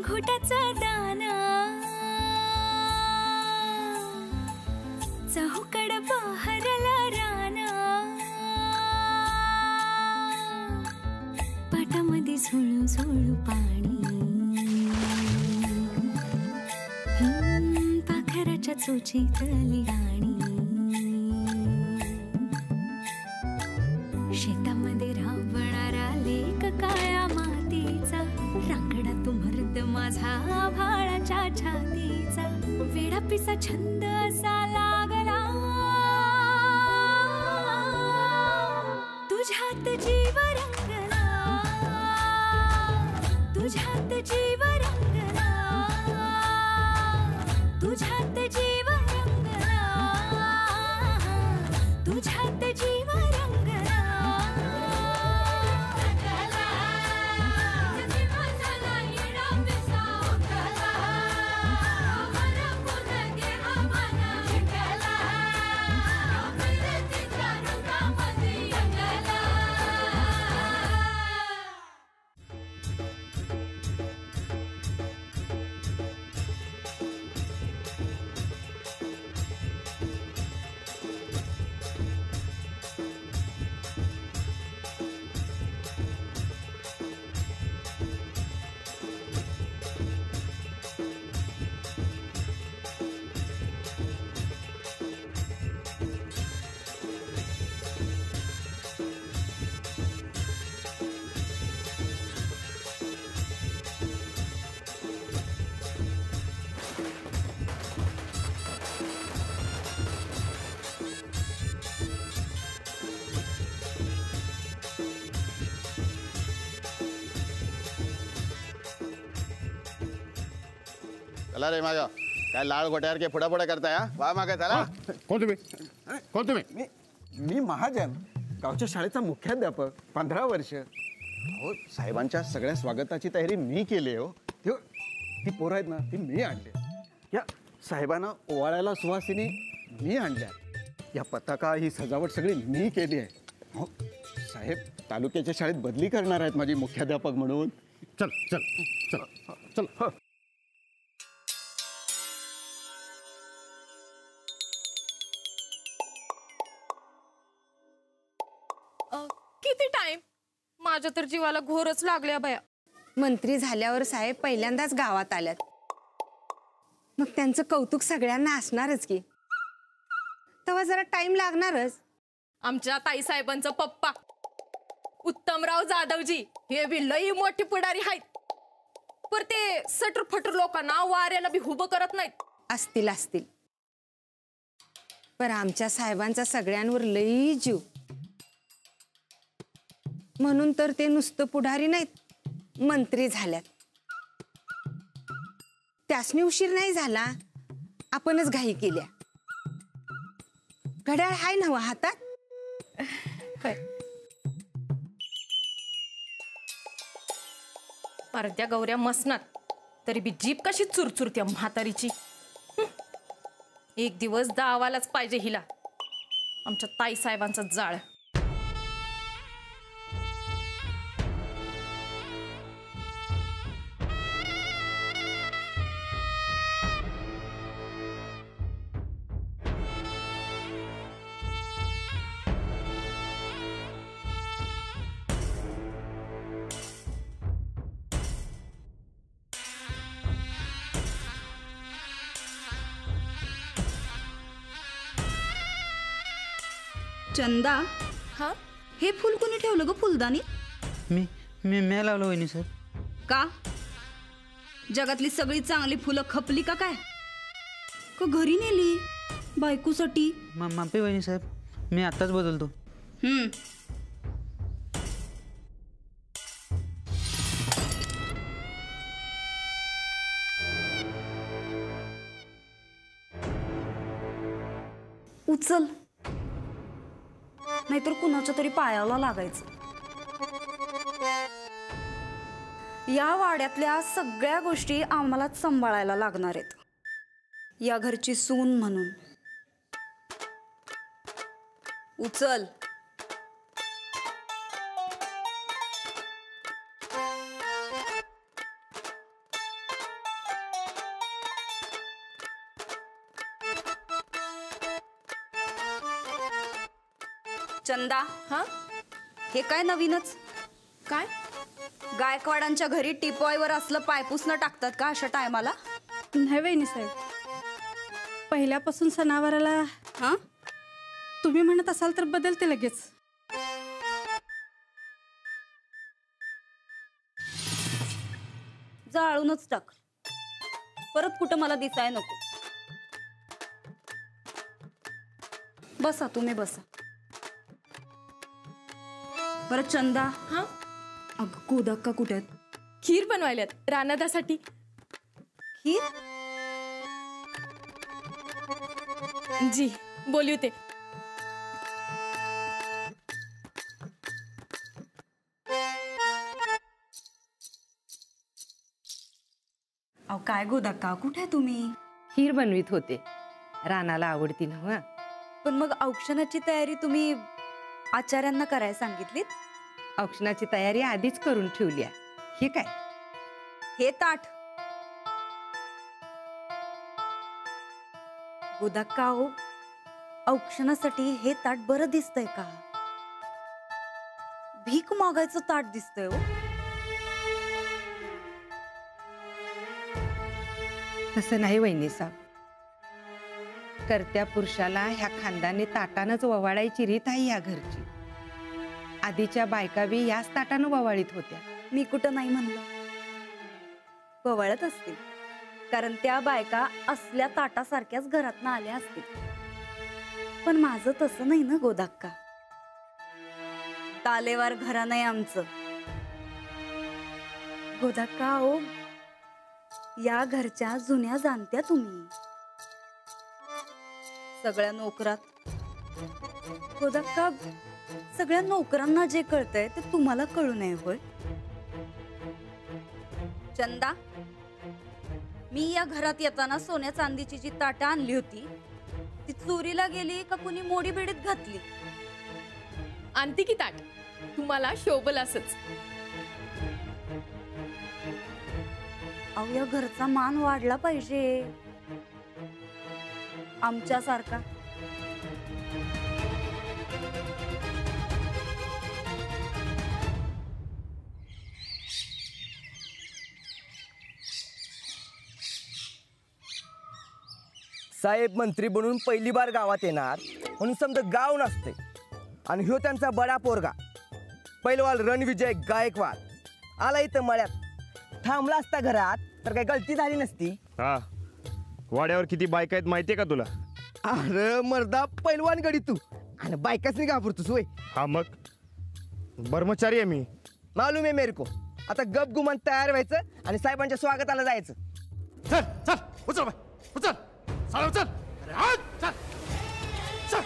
घोटाचा दाना चहूकड बहरला राना पाटामध्ये झुळू झुळू पाणी पाखराच्या चोचीतली गाणी शेतामध्ये राबणारा लेक काळ्या मातीचा रांगडा तो मर्द माझा भाळाच्या छातीचा वेडापिसा छंद असा लागला तुझ्यात जीव रंगला तुझ्यात जीव रंगला तुझ्यात जीव रंगला तुझ्यात जीव रंगला चला रे माग काय लाळ गोट्यासारखे पुढे करताय वा माग चला कोण तुम्ही मी महाजन गावच्या शाळेचा मुख्याध्यापक 15 वर्ष हो साहेबांच्या सगळ्या स्वागताची तयारी मी केली हो ती पोरं आहेत ना ती मी आणले या साहेबांना ओवाळायला सुवासिनी मी आणल्या या पताका ही सजावट सगळी मी केली आहे हो साहेब तालुक्याच्या शाळेत बदली करणार आहेत माझी मुख्याध्यापक म्हणून चल चल चल चल हो किती टाइम माझ्या तर जीवाला घोरच लागल्या बया मंत्री झाल्यावर साहेब पहिल्यांदाच गावात आल्यात मग त्यांचं कौतुक सगळ्यांना असणारच की तेव्हा जरा टाइम लागणारच आमच्या ताई साहेबांचं पप्पा उत्तमराव जाधवजी हे बी लई मोठी पुढारी आहेत पर ते सटर फटर लोकांना वाऱ्याला बी उभं करत नाहीत असतील असतील पर आमच्या साहेबांचा सगळ्यांवर लई जीव म्हणून तर ते नुसतं पुढारी नाहीत मंत्री झाल्यात त्यासनी उशीर नाही झाला आपणच घाई केल्या घड्याळ हाय नव्ह हातात परद्या गौऱ्या मसनात तरी बी जीप कशी चुरचुरत्या म्हातारीची एक दिवस दावालाच पाहिजे हिला आमच्या ताई साहेबांचा जाळ चंदा हा हे फुल कोणी ठेवलं ग फुलदानी मी लावलं वहिनी सर का जगातली सगळी चांगली फुलं खपली का काय का घरी नेली बायकोसाठी मापे वहिनी साहेब मी आत्ताच बदलतो उचल नाहीतर कुणाच्या तरी पायाला लागायचं या वाड्यातल्या सगळ्या गोष्टी आम्हालाच सांभाळायला लागणार आहेत या घरची सून म्हणून उचल चंदा, हा हे काय नवीनच? काय? गायकवाडांच्या घरी टिपॉयवर असलं पायपुसणं टाकतात का अशा टायमाला? नाही वहिनी साहेब, पहिल्यापासून सणावाराला हा तुम्ही म्हणत असाल तर बदलते लगेच. जाळूनच टाक, परत कुठं मला दिसाय नको. बसा, तुम्ही बसा. बरं चंदा, हा अगं गोदाक्का कुठे आहेत? खीर बनवायल्यात रानादासाठी. खीर? जी बोलियो ते. अहो काय गोदाक्का, कुठे आहे तुम्ही? खीर बनवीत होते, रानाला आवडती ना. हं. पण मग औक्षणाची तयारी तुम्ही आचार्यांना करायला सांगितलीत? औक्षणाची तयारी आधीच करून ठेवली आहे. हे काय? हे ताट. गोदाक्का, हो औक्षणासाठी हे ताट बरं दिसतंय का? भीक मागायचं ताट दिसतंय हो. तसं नाही वहिनी साहेब, करत्या पुरुषाला ह्या खानदानी ताटानंच ववाळायची रीत आहे या घरची. आधीच्या बायका बी याच ताटानं ववाळीत होत्या. मी कुठं नाही म्हणलं, पवळत असतील, कारण त्या बायका असल्या ताटासारख्याच घरातनं आल्या असतील. पण माझं तसं नाही ना गोदाक्का. तालेवार घरा नाही आमचं. गोदाक्का, हो या घरच्या जुन्या जाणत्या तुम्ही. सगळ्या नोकरात गोदाक्का, सगळ्या नोकरांना जे कळतंय ते तुम्हाला कळू नये होय. चंदा, मी या घरात येताना सोन्या चांदीची जी ताटं आणली होती ती चोरीला गेली का कुणी मोडी बिडीत घातली? आणती की ताट, तुम्हाला शोभल असच. अहो या घरचा मान वाढला पाहिजे आमच्यासारखा. साहेब मंत्री बनून पहिली बार गावात येणार म्हणून समजा गाव नसते. आणि ह्यो त्यांचा बडा पोरगा पहिलवाल रणविजय गायकवाड आला इथं मळ्यात. थांबला असता घरात तर काही गलती झाली नसती. हा, वाड्यावर किती बायका आहेत माहितीये का तुला? अरे मर्दा, पैलवान गडी तू आणि बायकाच नाही घाबरतोस वय? हा मग कर्मचारी आहे मी. मालूम आहे मेरे को. आता गप गुमान तयार व्हायचं आणि साहेबांच्या स्वागताला जायचं. चल चल उचल बाय, उचल साला उचल. अरे हात चल चल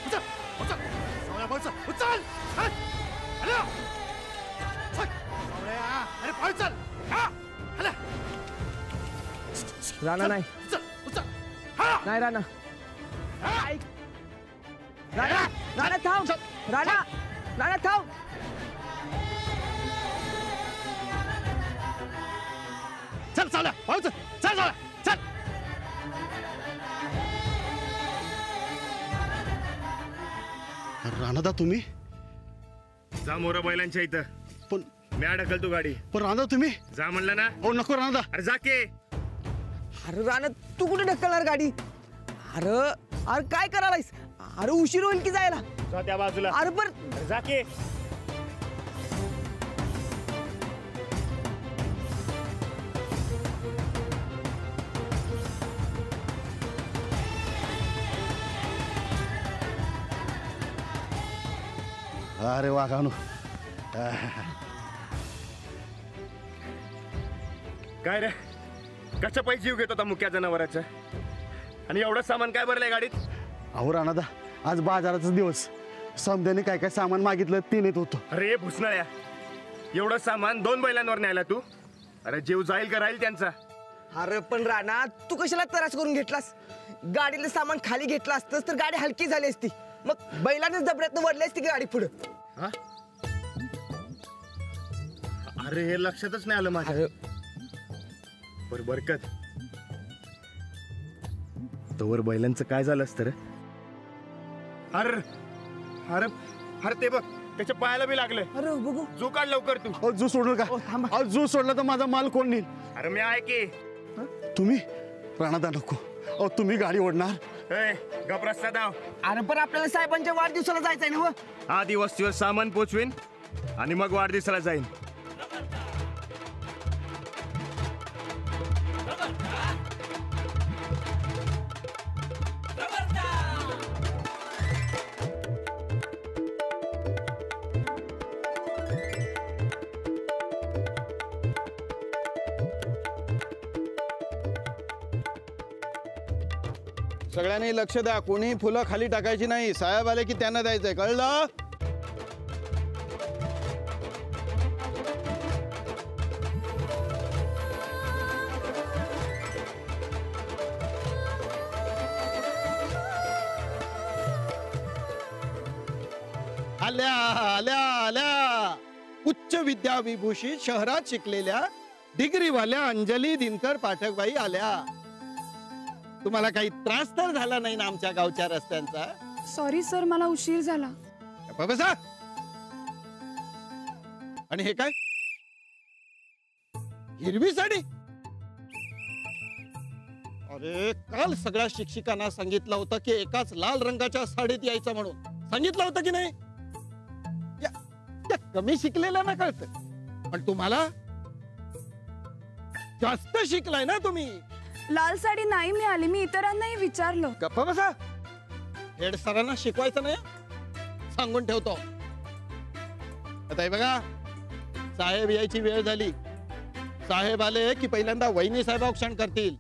उचल उचल सावळ्या बोल चल उचल. चल हॅलो चल सावळ्या, अरे पळ चल. हा हॅलो राणा नाही, उचल उचल. हा नाही राणा. ऐक राणा, राणा थांब. राणा, राणा थांब. चल सावळ्या पळ चल. चल सावळ्या चल. राणादा तुम्ही? जा मोरा बैलांच्या इथं. पण मी ढकल तू गाडी. पण राणा तुम्ही? जा म्हणलं ना. हो नको राणादा. अरे जा के. अरे राणा, तू कुठे ढकलणार गाडी? अरे अरे काय करायलायस? अरे उशीर होईल की जायला. जा त्या बाजूला. अरे पर अरे जा के. अरे वा गाणू. काय रे, कशा पैसे जीव घेत होता मुक्या जनावराचा? आणि एवढं सामान काय भरलंय गाडीत? अहो राणादा, आज बाजाराचा दिवस. समद्याने काय काय सामान मागितलं ते नेत होतो. अरे भुसनाळ्या, एवढं सामान 2 बैलांवर न्यायला तू? अरे जीव जाईल का राहील त्यांचा? अरे पण राणा, तू कशाला त्रास करून घेतलास? गाडीतलं सामान खाली घेतलं असतंस तर गाडी हलकी झाली असती. मग बैलानेच जबऱ्यातनं वडली असती की गाडी पुढं. हा? अरे हे लक्षातच नाही आलं माझ्या. बर बरकत, तोवर बैलांचं काय झालं असतं रे? अरे अरे अरे ते बघ त्याच्या पायाला बी लागलंय. अरे बघू. जो काढ लवकर तू. अहो जू सोडू नका. जू सोडला तर माझा माल कोण नेईल? अरे मी आहे की. तुम्ही प्राणादा नको. अहो तुम्ही गाडी ओढणार. गपरास्ता धाव. अरे पण आपल्याला साहेबांच्या वाढदिवसाला जायचंय ना. आधी वस्तीवर सामान पोचवीन आणि मग वाढदिवसाला जाईन. सगळ्यांनी लक्ष द्या. कोणी फुलं खाली टाकायची नाही. साहेब आले की त्यांना द्यायचंय, कळलं? आल्या आल्या आल्या उच्च विद्या विभूषित शहरात शिकलेल्या डिग्रीवाल्या अंजली दिनकर पाठकबाई आल्या. तुम्हाला काही त्रास तर झाला नाही ना आमच्या गावच्या रस्त्यांचा? सॉरी सर, मला उशीर झाला. बसा. आणि हे काय, हिरवी साडी? अरे काल सगळ्या शिक्षिकांना सांगितलं होतं की एकाच लाल रंगाच्या साडीत यायचं म्हणून. सांगितलं होतं की नाही? कमी शिकलेला ना कळतं, पण तुम्हाला जास्त शिकलाय ना तुम्ही. लाल साडी नाही मिळाली, मी इतरांनाही विचारलं. गप्पा बसा. हेड सरांना शिकवायचं नाही, सांगून ठेवतो. आता हे बघा, साहेब यायची वेळ झाली. साहेब आले की पहिल्यांदा वहिनी साहेब औक्षण करतील,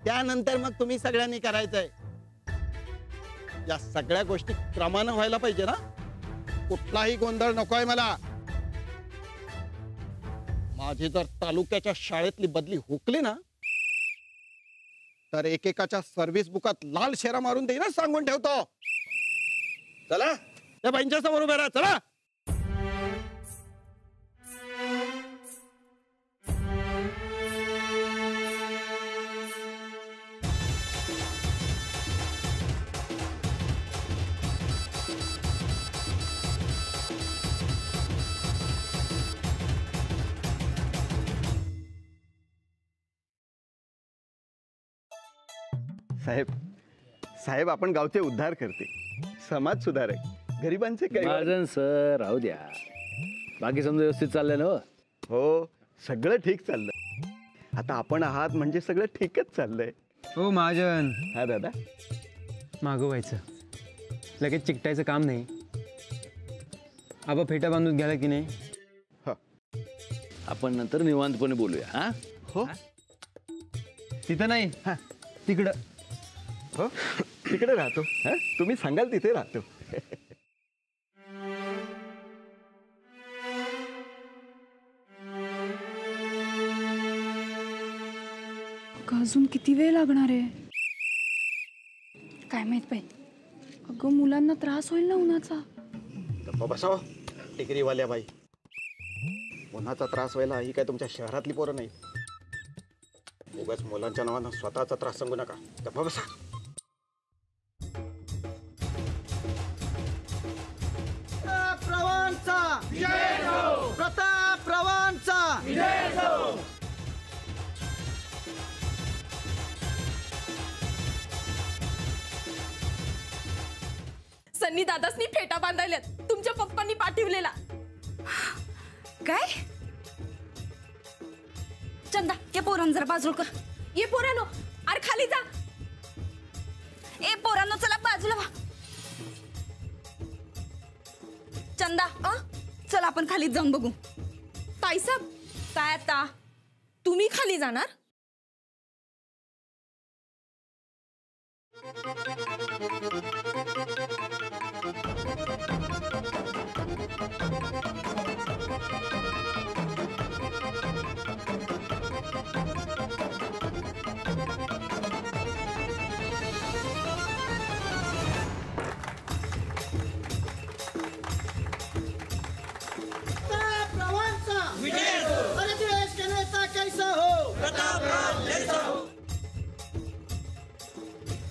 त्यानंतर मग तुम्ही सगळ्यांनी करायचंय. या सगळ्या गोष्टी क्रमानं व्हायला पाहिजे ना. कुठलाही गोंधळ नकोय मला. माझी जर तालुक्याच्या शाळेतली बदली हुकली ना, तर एकेकाच्या सर्व्हिस बुकात लाल शेरा मारून देईन, सांगून ठेवतो. चला त्या बाईंच्या समोर उभे राहा. चला. साहेब, साहेब आपण गावचे उद्धार करते, समाज सुधारक, गरिबांचे काही. महाजन सर राहू द्या. बाकी समजा व्यवस्थित चाललंय ना? हो, सगळं ठीक चाललंय. आता आपण आहात म्हणजे सगळं ठीकच चाललंय. हो महाजन. हा दादा. मागं व्हायचं, लगेच चिकटायचं काम नाही. आबा फेटा बांधून घ्याला की नाही? आपण नंतर निवांतपणे बोलूया. हा हो. तिथं नाही, तिकडं. हो, तिकडे राहतो. तुम्ही सांगाल तिथे राहतो. अजून किती वेळ लागणार आहे काय माहित बाई. अगं मुलांना त्रास होईल ना उन्हाचा. बसाव डिग्रीवाल्या बाई. उन्हाचा त्रास व्हायला ही काय तुमच्या शहरातली पोरं नाही. उगाच मुलांच्या नावानं स्वतःचा त्रास सांगू नका. गप्पा बसा. प्रताप प्रवांचा सन्नी दादासनी फेटा बांधायल्यात, तुमच्या पप्पांनी पाठवलेला. काय? चंदा ये पोरांनो जरा बाजूला कर. ये पोरांनो, अरे खाली जा. ए पोरांनो चला बाजूला व्हा. चंदा चल आपण खाली जाऊन बघू. ताईसाहेब काय आता तुम्ही खाली जाणार?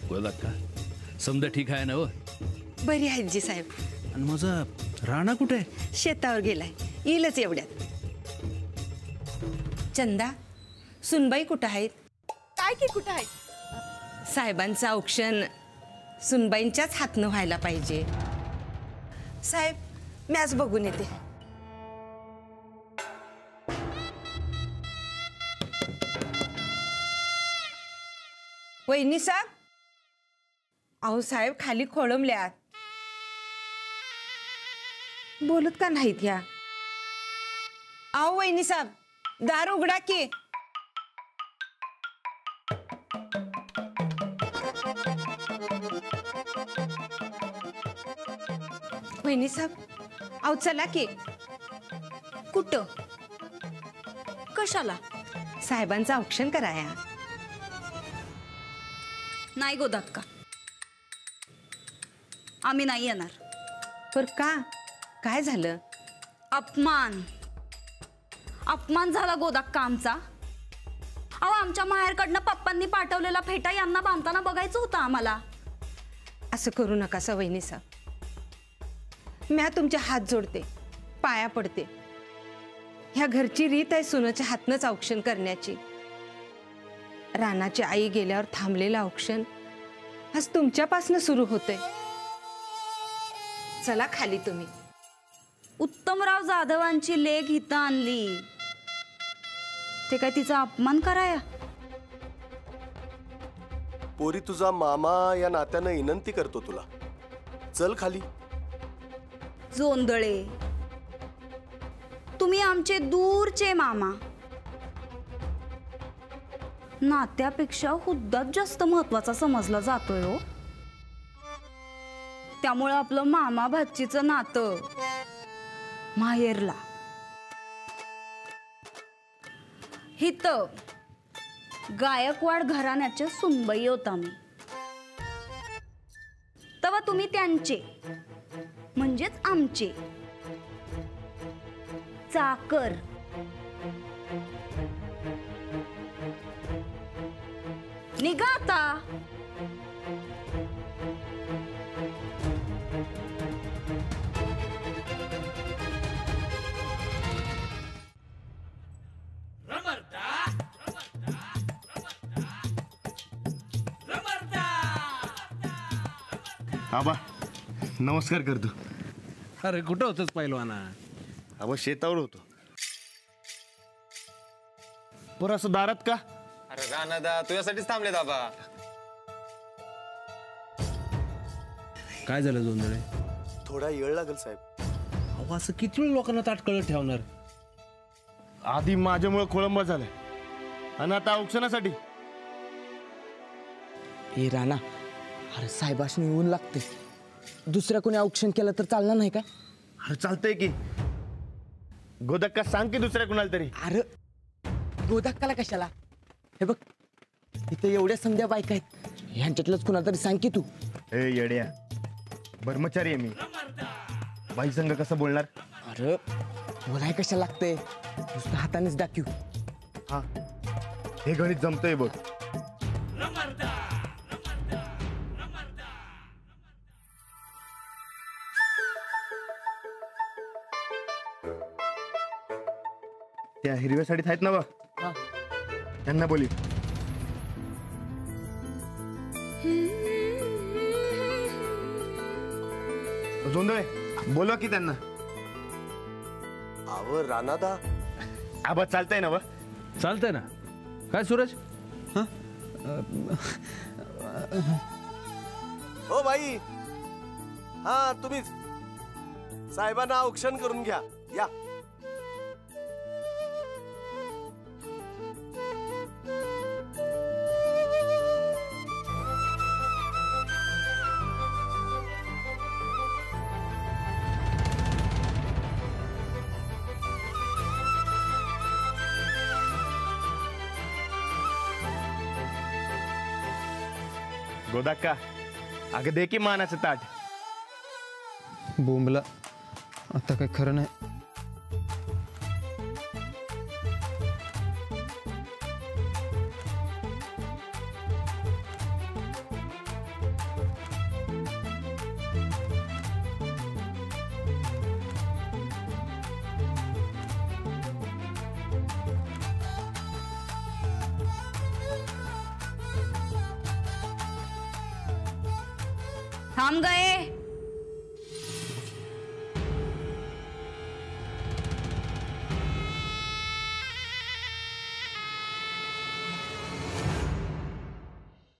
बोला का समजा ठीक आहे ना? हो बरी आहेत जी साहेब. आणि माझा राणा कुठे? शेतावर गेलाय, येईलच एवढ्यात. चंदा, सुनबाई कुठं आहेत? काय की कुठं आहेत? साहेबांचं औक्षण सुनबाईंच्याच हातनं व्हायला पाहिजे. साहेब, मी आज बघून येते. वहिनी साहेब, अहो साहेब खाली खोळंबल्यात. बोलत का नाहीत ह्या? अहो वहिनी साहेब, दार उघडा की. वहिनी साहेब, अहो चला की. कुठं? कशाला? साहेबांचं औक्षण कराया. नाही गोदात का, आम्ही नाही येणार. पर का? काय झालं? अपमान झाला गोदाक्का आमचा. अहो आमच्या माहेरकडनं पप्पांनी पाठवलेला फेटा यांना बांधताना बघायचं होतं आम्हाला. असं करू नका वहिनी साहेब. मी तुमचे हात जोडते, पाया पडते. ह्या घरची रीत आहे सुनाच्या हातनंच औक्षण करण्याची. रानाची आई गेल्यावर थांबलेलं औक्षण आज तुमच्यापासून सुरू होतंय. चला खाली तुम्ही. उत्तमराव जाधवांची लेक इथं आणली ते काय तिचा अपमान कराया? पोरी, तुझा मामा या नात्यानं विनंती करतो तुला, चल खाली. जोंधळे, तुम्ही आमचे दूरचे मामा. नात्यापेक्षा हुद्दाच जास्त महत्वाचा समजला जातोय हो. त्यामुळे आपलं मामा भाचीचं नातं माहेरला. हितं गायकवाड घराण्याचे सुनबाई होता मी. तेव्हा तुम्ही त्यांचे म्हणजेच आमचे चाकर. निघा आता. आबा नमस्कार करतो. अरे कुठं होतच पहिलवाना? आबा शेतावर होतो. बरं असं दारात का? अरे राणादा, तुझ्यासाठीच थांबले दाबा. काय झालं जोंधळे? थोडा वेळ लागेल साहेब. अहो असं किती वेळ लोकांना ताटकळत ठेवणार? आधी माझ्यामुळे खोळंबा झालाय आणि आता औक्षणासाठी. ए राणा, अरे साहेबाशनी ऊन लागते. दुसऱ्या कोणी औक्षण केलं तर चालणार नाही का? अरे चालतंय की. गोदक्का सांग की दुसऱ्या कुणाला तरी. अरे गोदक्काला कशाला? हे बघ इथे एवढ्या संध्या बायका आहेत, ह्यांच्यातलंच कुणाला तरी सांग की तू. ए येड्या, ब्रह्मचारी आहे मी, बाई संघ कसं बोलणार? अरे बोलाय कशाला लागतंय, नुसतं हातानेच दाखव. हा, हे गणित जमतंय बघ. त्या हिरव्या साडीत आहेत ना बा, त्यांना बोली. जोंधळे बोलवा की त्यांना. आव राणादा. आबा चालतंय ना बा? चालतंय ना. काय सूरज? हो बाई, हा तुम्हीच. साहेबांना औक्षण करून घ्या. या. गोदाक्का, अगं दे की मानाचं ताट. बोंबला, आता काय खरं नाही. थांब गए